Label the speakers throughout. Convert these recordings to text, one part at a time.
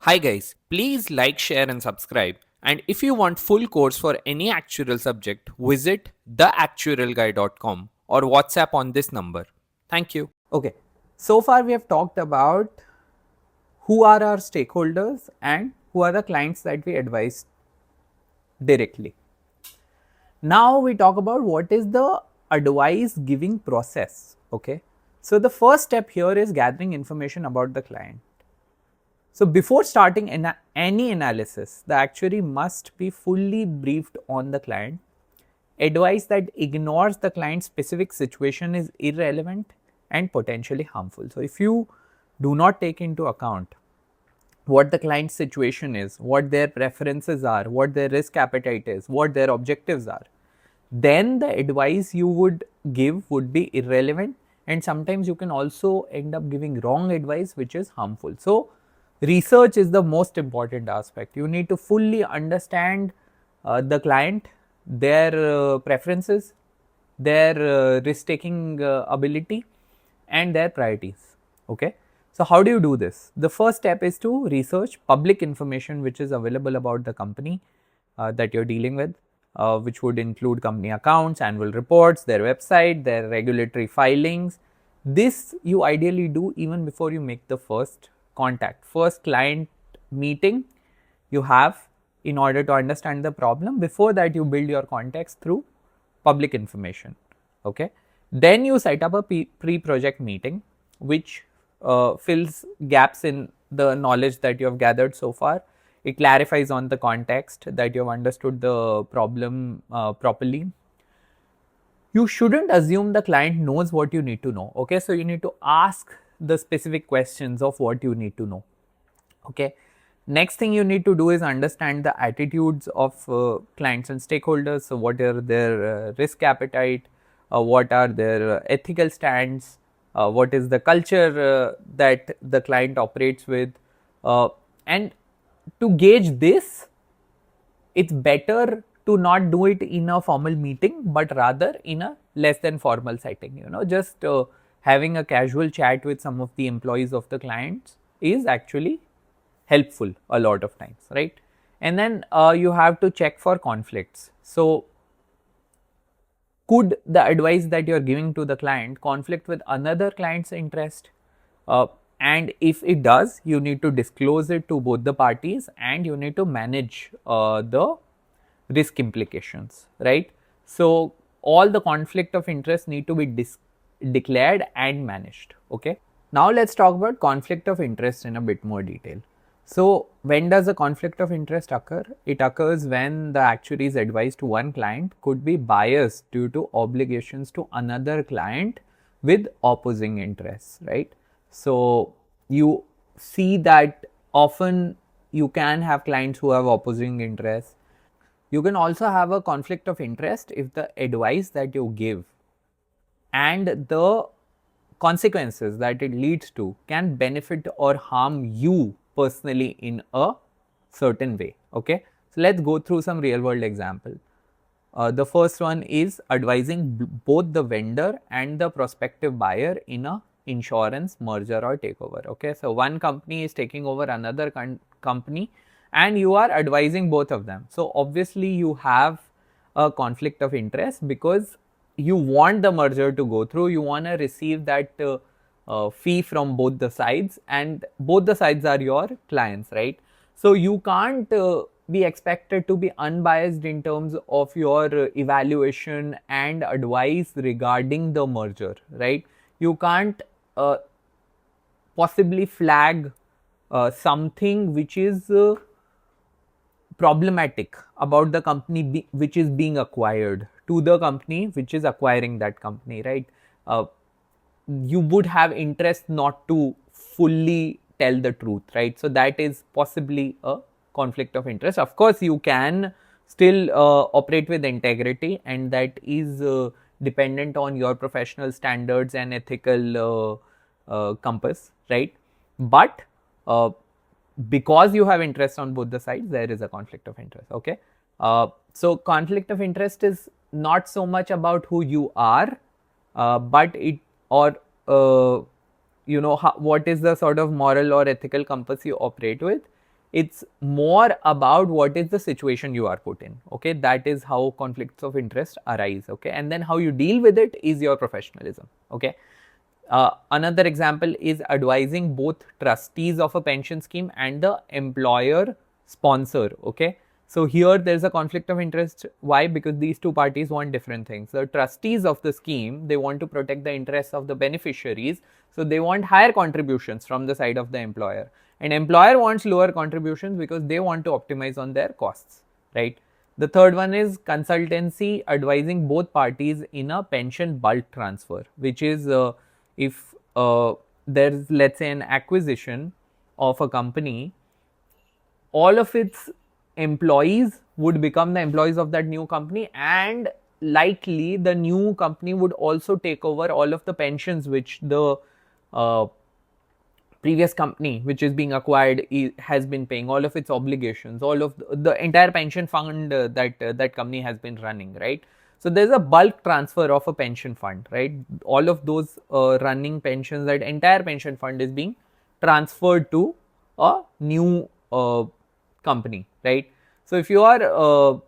Speaker 1: Hi guys, please like, share and subscribe. And if you want full course for any actuarial subject, visit theactuarialguy.com or WhatsApp on this number. Thank you.
Speaker 2: Okay, so far we have talked about who are our stakeholders and who are the clients that we advise directly. Now we talk about what is the advice giving process. Okay, so the first step here is gathering information about the client. So before starting any analysis, the actuary must be fully briefed on the client. Advice that ignores the client's specific situation is irrelevant and potentially harmful. So if you do not take into account what the client's situation is, what their preferences are, what their risk appetite is, what their objectives are, then the advice you would give would be irrelevant, and sometimes you can also end up giving wrong advice which is harmful. So research is the most important aspect. You need to fully understand the client, their preferences, their risk taking ability and their priorities. Okay, so how do you do this? The first step is to research public information which is available about the company that you're dealing with, which would include company accounts, annual reports, their website, their regulatory filings. This you ideally do even before you make the first contact, first client meeting you have in order to understand the problem. Before that, you build your context through public information. Okay, then you set up a pre-project meeting which fills gaps in the knowledge that you have gathered so far. It clarifies on the context that you have understood the problem properly. You shouldn't assume the client knows what you need to know. Okay, so you need to ask the specific questions of what you need to know. Okay, next thing you need to do is understand the attitudes of clients and stakeholders. So what are their risk appetite, what are their ethical stands, what is the culture that the client operates with, and to gauge this, it's better to not do it in a formal meeting but rather in a less than formal setting. Just having a casual chat with some of the employees of the clients is actually helpful a lot of times, right? And then you have to check for conflicts. So could the advice that you're giving to the client conflict with another client's interest? And if it does, you need to disclose it to both the parties and you need to manage the risk implications, right? So all the conflict of interest need to be declared and managed. Okay, now let's talk about conflict of interest in a bit more detail. So when does a conflict of interest occur? It occurs when the actuary's advice to one client could be biased due to obligations to another client with opposing interests, right? So you see that often you can have clients who have opposing interests. You can also have a conflict of interest if the advice that you give and the consequences that it leads to can benefit or harm you personally in a certain way. Okay, so let's go through some real world example. The first one is advising both the vendor and the prospective buyer in a insurance merger or takeover. Okay, so one company is taking over another company and you are advising both of them. So obviously you have a conflict of interest because you want the merger to go through, you want to receive that fee from both the sides, and both the sides are your clients, right? So you can't be expected to be unbiased in terms of your evaluation and advice regarding the merger, right? You can't possibly flag something which is problematic about the company which is being acquired to the company which is acquiring that company, right? You would have interest not to fully tell the truth, right? So that is possibly a conflict of interest. Of course, you can still operate with integrity, and that is dependent on your professional standards and ethical compass, right? But because you have interest on both the sides, there is a conflict of interest. Okay, so conflict of interest is not so much about who you are, but it or what is the sort of moral or ethical compass you operate with. It's more about what is the situation you are put in. Okay, that is how conflicts of interest arise. Okay, and then how you deal with it is your professionalism. Okay. Another example is advising both trustees of a pension scheme and the employer sponsor. Okay, so here there is a conflict of interest. Why? Because these two parties want different things. The trustees of the scheme, they want to protect the interests of the beneficiaries, so they want higher contributions from the side of the employer, and employer wants lower contributions because they want to optimize on their costs, right? The third one is consultancy advising both parties in a pension bulk transfer, which is if there's, let's say, an acquisition of a company, all of its employees would become the employees of that new company, and likely the new company would also take over all of the pensions which the previous company which is being acquired has been paying, all of its obligations, all of the entire pension fund that company has been running, right? So there's a bulk transfer of a pension fund, right? All of those running pensions, that entire pension fund is being transferred to a new company, right? So if you are a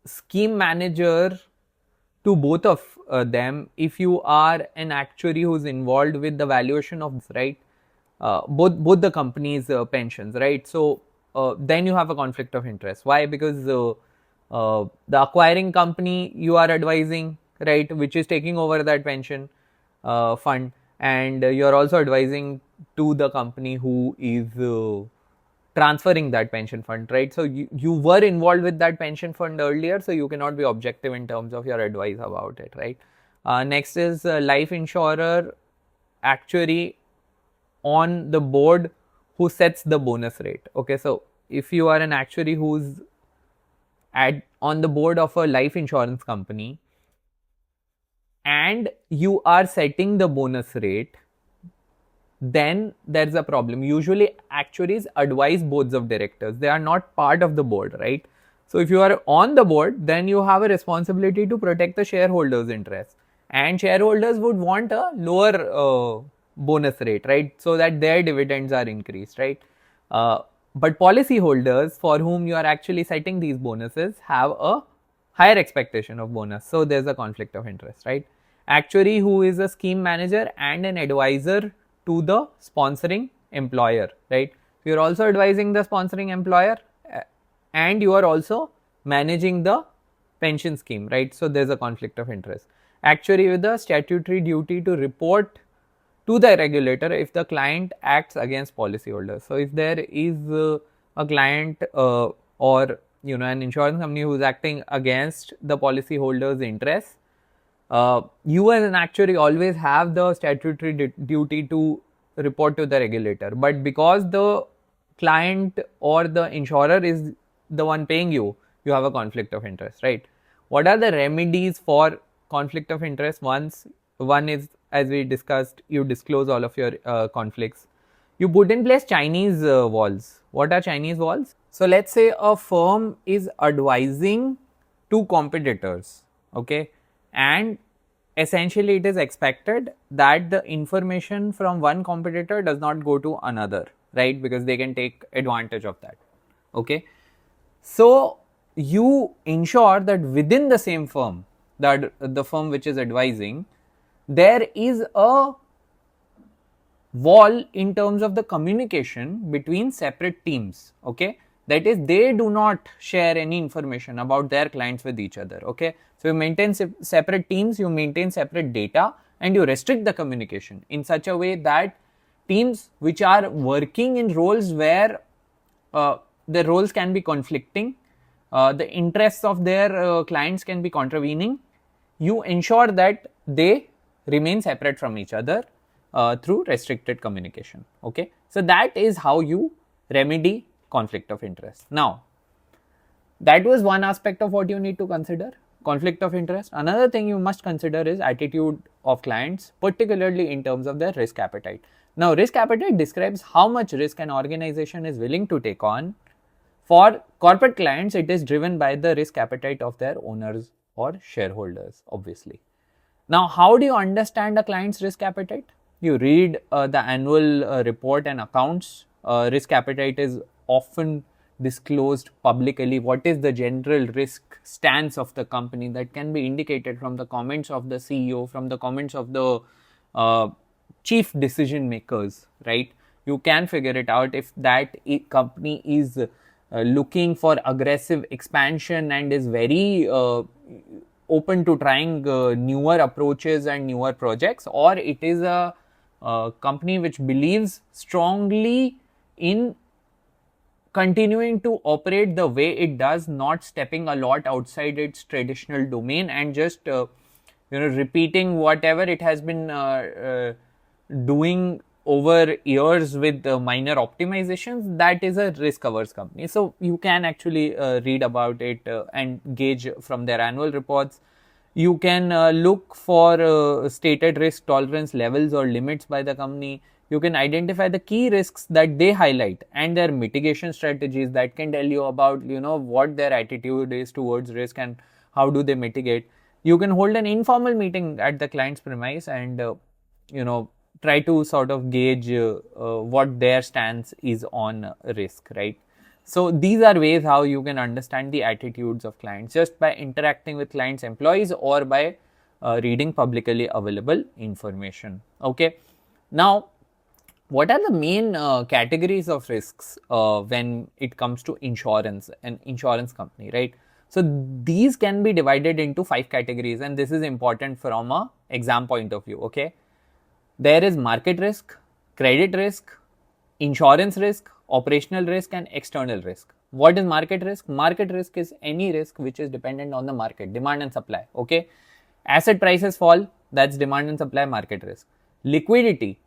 Speaker 2: scheme manager to both of them, if you are an actuary who's involved with the valuation of, right, both the companies pensions, right? So then you have a conflict of interest. Why? Because the acquiring company you are advising, right, which is taking over that pension fund, and you are also advising to the company who is transferring that pension fund, right? So you were involved with that pension fund earlier, so you cannot be objective in terms of your advice about it, right? Next is life insurer actuary on the board who sets the bonus rate. Okay, so if you are an actuary who's on the board of a life insurance company and you are setting the bonus rate, then there's a problem. Usually actuaries advise boards of directors, they are not part of the board, right? So if you are on the board, then you have a responsibility to protect the shareholders' interest, and shareholders would want a lower bonus rate, right, so that their dividends are increased, right? But policyholders for whom you are actually setting these bonuses have a higher expectation of bonus, so there's a conflict of interest, right? Actuary who is a scheme manager and an advisor to the sponsoring employer, right? You are also advising the sponsoring employer and you are also managing the pension scheme, right? So there's a conflict of interest. Actuary with a statutory duty to report to the regulator if the client acts against policyholders. So if there is a client or an insurance company who is acting against the policyholders' interests, you as an actuary always have the statutory duty to report to the regulator, but because the client or the insurer is the one paying you, you have a conflict of interest, right? What are the remedies for conflict of interest? One is, as we discussed, you disclose all of your conflicts. You put in place Chinese walls. What are Chinese walls? So let's say a firm is advising two competitors, okay, and essentially it is expected that the information from one competitor does not go to another, right, because they can take advantage of that, okay. So you ensure that within the same firm, that the firm which is advising, there is a wall in terms of the communication between separate teams, okay. That is, they do not share any information about their clients with each other, okay. So you maintain separate teams, you maintain separate data, and you restrict the communication in such a way that teams which are working in roles where the roles can be conflicting, the interests of their clients can be contravening, you ensure that they remain separate from each other through restricted communication, okay. So that is how you remedy conflict of interest. Now, that was one aspect of what you need to consider, conflict of interest. Another thing you must consider is attitude of clients, particularly in terms of their risk appetite. Now, risk appetite describes how much risk an organization is willing to take on. For corporate clients, it is driven by the risk appetite of their owners or shareholders, obviously. Now, how do you understand a client's risk appetite? You read the annual report and accounts risk appetite is often disclosed publicly. What is the general risk stance of the company? That can be indicated from the comments of the CEO, from the comments of the chief decision makers, right? You can figure it out if that company is looking for aggressive expansion and is very open to trying newer approaches and newer projects, or it is a company which believes strongly in continuing to operate the way it does, not stepping a lot outside its traditional domain and just repeating whatever it has been doing over years with minor optimizations. That is a risk averse company. So you can actually read about it and gauge from their annual reports. You can look for stated risk tolerance levels or limits by the company. You can identify the key risks that they highlight and their mitigation strategies. That can tell you about what their attitude is towards risk and how do they mitigate. You can hold an informal meeting at the client's premise and try to sort of gauge what their stance is on risk, right? So these are ways how you can understand the attitudes of clients, just by interacting with clients' employees or by reading publicly available information. Okay, now what are the main categories of risks when it comes to insurance, an insurance company, right? So these can be divided into 5 categories, and this is important from a exam point of view. Okay, there is market risk, credit risk, insurance risk, operational risk, and external risk. What is market risk? Market risk is any risk which is dependent on the market, demand and supply. Okay, asset prices fall, that's demand and supply market risk. Liquidity,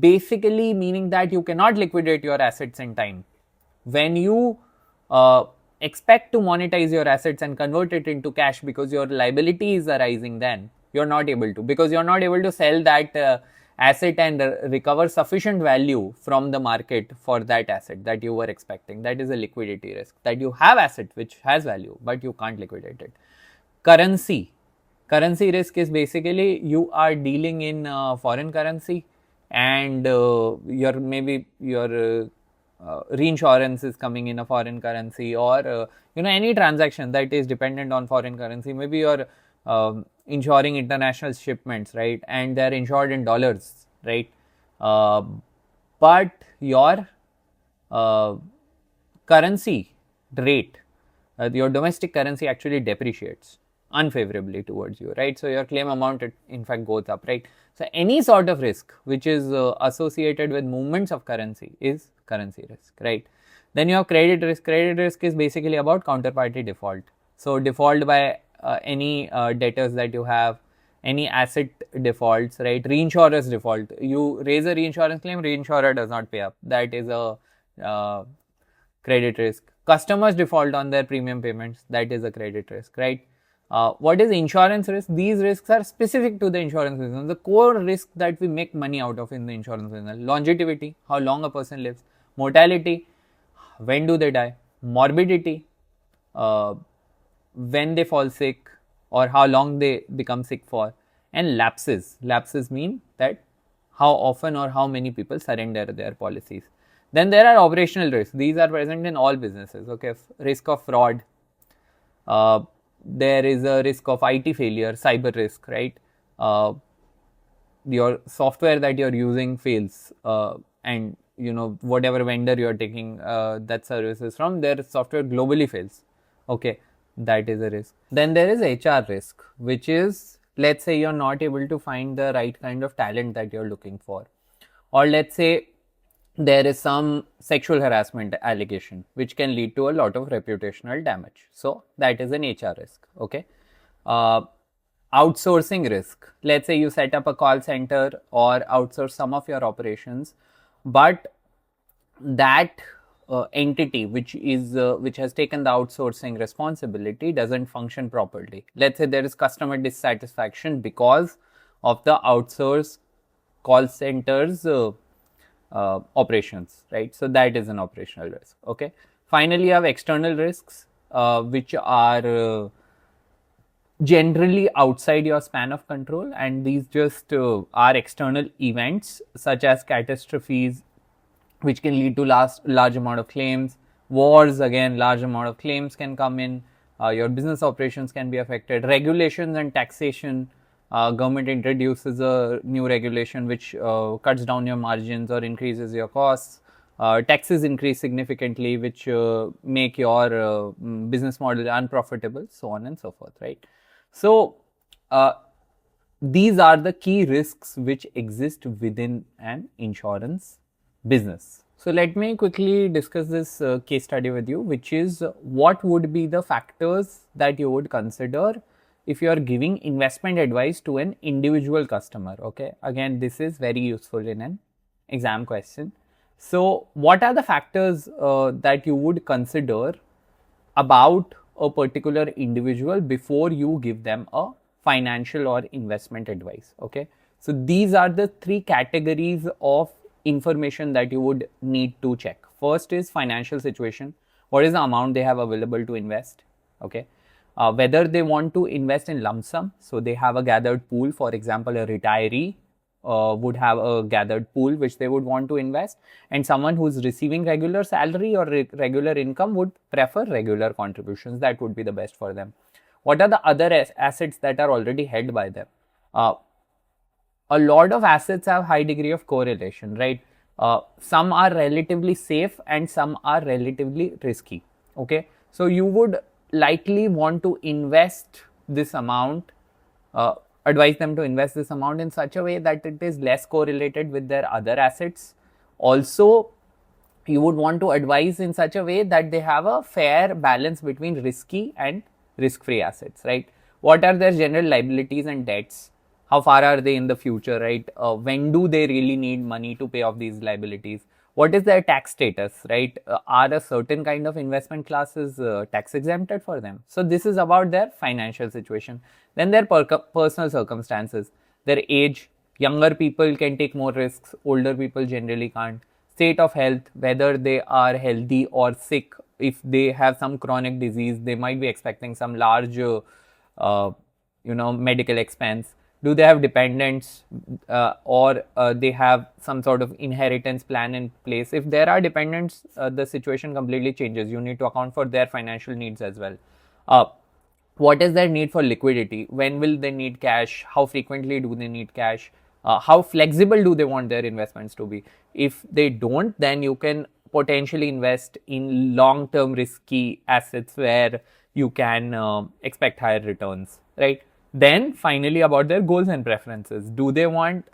Speaker 2: basically meaning that you cannot liquidate your assets in time. When you expect to monetize your assets and convert it into cash because your liability is arising, then you're not able to, because you're not able to sell that asset and recover sufficient value from the market for that asset that you were expecting. That is a liquidity risk, that you have asset which has value but you can't liquidate it. Currency risk is basically you are dealing in foreign currency and your reinsurance is coming in a foreign currency, or any transaction that is dependent on foreign currency. Maybe you're insuring international shipments, right, and they're insured in dollars, right, but your currency rate, your domestic currency actually depreciates unfavorably towards you, right? So your claim amount in fact goes up, right? So any sort of risk which is associated with movements of currency is currency risk, right? Then you have credit risk. Credit risk is basically about counterparty default. So default by any debtors that you have, any asset defaults, right? Reinsurer's default. You raise a reinsurance claim, reinsurer does not pay up. That is a credit risk. Customers default on their premium payments. That is a credit risk, right? What is insurance risk? These risks are specific to the insurance business. The core risk that we make money out of in the insurance business: longevity, how long a person lives; mortality, when do they die; morbidity, when they fall sick or how long they become sick for; and lapses. Lapses mean that how often or how many people surrender their policies. Then there are operational risks. These are present in all businesses. Okay, risk of fraud. There is a risk of IT failure, cyber risk, right? Your software that you're using fails, and whatever vendor you're taking that services from, their software globally fails. Okay, that is a risk. Then there is HR risk, which is, let's say you're not able to find the right kind of talent that you're looking for, or let's say there is some sexual harassment allegation which can lead to a lot of reputational damage. So that is an HR risk. Okay, outsourcing risk. Let's say you set up a call center or outsource some of your operations, but that entity which has taken the outsourcing responsibility doesn't function properly. Let's say there is customer dissatisfaction because of the outsourced call centers operations, right? So that is an operational risk. Okay, finally you have external risks which are generally outside your span of control, and these just are external events such as catastrophes, which can lead to large amount of claims. Wars, again, large amount of claims can come in. Your business operations can be affected. Regulations and taxation. Government introduces a new regulation which cuts down your margins or increases your costs. Taxes increase significantly, which make your business model unprofitable, so on and so forth, right? So these are the key risks which exist within an insurance business. So let me quickly discuss this case study with you, which is what would be the factors that you would consider if you are giving investment advice to an individual customer. Okay, again, this is very useful in an exam question. So what are the factors that you would consider about a particular individual before you give them a financial or investment advice? Okay, so these are the three categories of information that you would need to check. First is financial situation. What is the amount they have available to invest? Okay, whether they want to invest in lump sum, so they have a gathered pool. For example, a retiree would have a gathered pool which they would want to invest, and someone who's receiving regular salary or regular income would prefer regular contributions. That would be the best for them. What are the other assets that are already held by them? A lot of assets have high degree of correlation, right? Some are relatively safe and some are relatively risky. Okay, so you would likely want to invest this amount, advise them to invest this amount in such a way that it is less correlated with their other assets. Also, you would want to advise in such a way that they have a fair balance between risky and risk-free assets, right? What are their general liabilities and debts? How far are they in the future, right? When do they really need money to pay off these liabilities? What is their tax status, right? Are a certain kind of investment classes tax exempted for them? So this is about their financial situation. Then their personal circumstances, their age. Younger people can take more risks, older people generally can't. State of health, whether they are healthy or sick. If they have some chronic disease, they might be expecting some large medical expense. Do they have dependents, or they have some sort of inheritance plan in place? If there are dependents, the situation completely changes. You need to account for their financial needs as well. What is their need for liquidity? When will they need cash? How frequently do they need cash? How flexible do they want their investments to be? If they don't, then you can potentially invest in long-term risky assets where you can expect higher returns, right? Then finally, about their goals and preferences. Do they want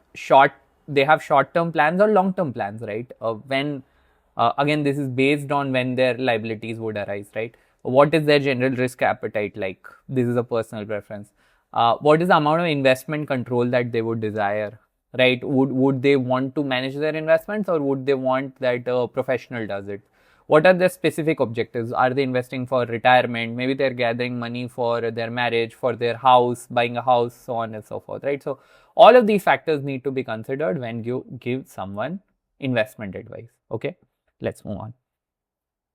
Speaker 2: they have short-term plans or long-term plans, right? Again, this is based on when their liabilities would arise, right? What is their general risk appetite like? This is a personal preference. What is the amount of investment control that they would desire, right? Would they want to manage their investments, or would they want that a professional does it? What are their specific objectives? Are they investing for retirement? Maybe they're gathering money for their marriage, for their house, buying a house, so on and so forth, right? So all of these factors need to be considered when you give someone investment advice. Okay, let's move on.